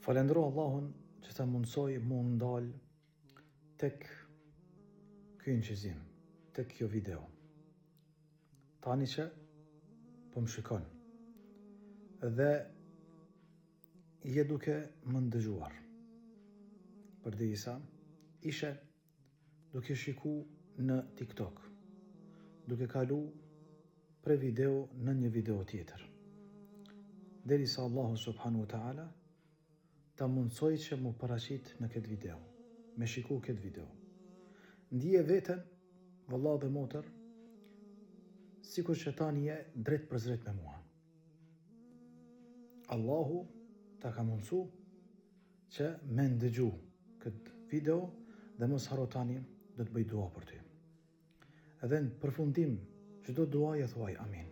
Falendro Allahun që të mundsoj mu ndal tek ky inqizim, tek kjo video. Tani që po më shikon dhe je duke më ndëgjuar, përderisa ishe duke shiku në TikTok, duke kalu pre video në një video tjetër, derisa Allahu subhanahu wa ta'ala ta mundsoj që mu paraqit në këtë video, me shiku këtë video. Ndije veten, vëlla dhe motër, sikur që tani je drejt për drejt me mua. Allahu ta ka mundsu që me ndëgju këtë video dhe mos haro tani do të bëj dua për ty. Edhe në përfundim çdo duaje thuaj amin.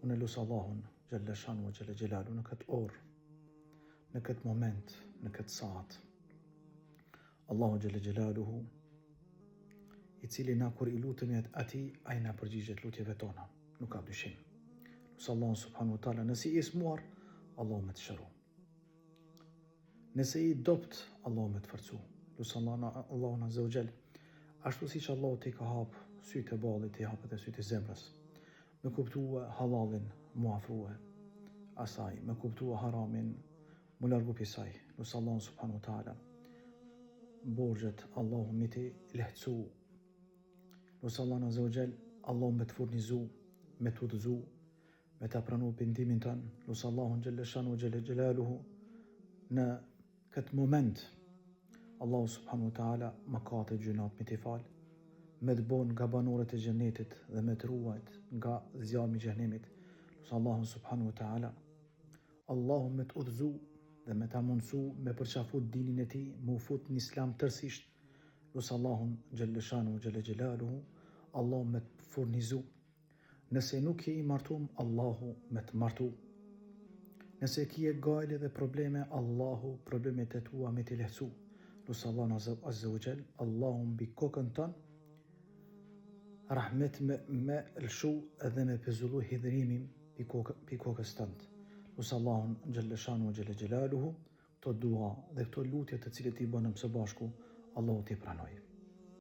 Unë lusë Allahun xhalla shanu wa xhalla xhelalu në këtë orë, në këtë moment, në këtë saat. Allahu xhalla xhelaluhu, i cili na kur i lutemi atij, ai na përgjigjet lutjeve tona, nuk ka dyshim. Lusë Allahun subhanahu wa taala, nëse i smuar, Allahu me të shëru. Nëse i dopt, Allahu me të forcu. Lusë Allahun azza wa jall, ashtu siç Allahu t'i ka hap sytë e ballit, t'i hapet e sytë e zemrës, me kuptua halalin, mu afrua asaj, me kuptua haramin, mu largu pisaj. Lusë Allahun subhanahu wa taala, borxhet Allahu mi ti lehtësu. Lusë Allahun azza wa jall, Allahu me të furnizu, me të udhëzu, me të pranu pendimin tënë. Lusë Allahun xhalla shanu xhalla xhelaluhu, në këtë moment Allahu subhanahu wa taala më ka të gjunat me t'i fal, me të bon nga banorët e xhenetit dhe me të ruajt nga zjarmi i xhenemit. Lusë Allahun subhanahu wa taala, Allahu me të udhëzu dhe me ta mundsu me përqafut dinin e tij, me u fut në islam tërësisht. Lusë Allahun xhalla shanu xhalla xhelaluhu, Allahu me të furnizu. Nëse nuk je i martum, Allahu me të martu. Nëse kije gajle dhe probleme, Allahu problemet e tua me t'i lehtësu. Lusë Allahun azza wa jall, Allahu mbi kokën tënë rahmet me lëshu edhe me pezullu hidhrimin pi kokës tëndë. Lusë Allahun xhalla shanu xhalla xhelaluhu, këto dua dhe këto lutje të cilët i bënëm së bashku, Allahu t'i pranoj.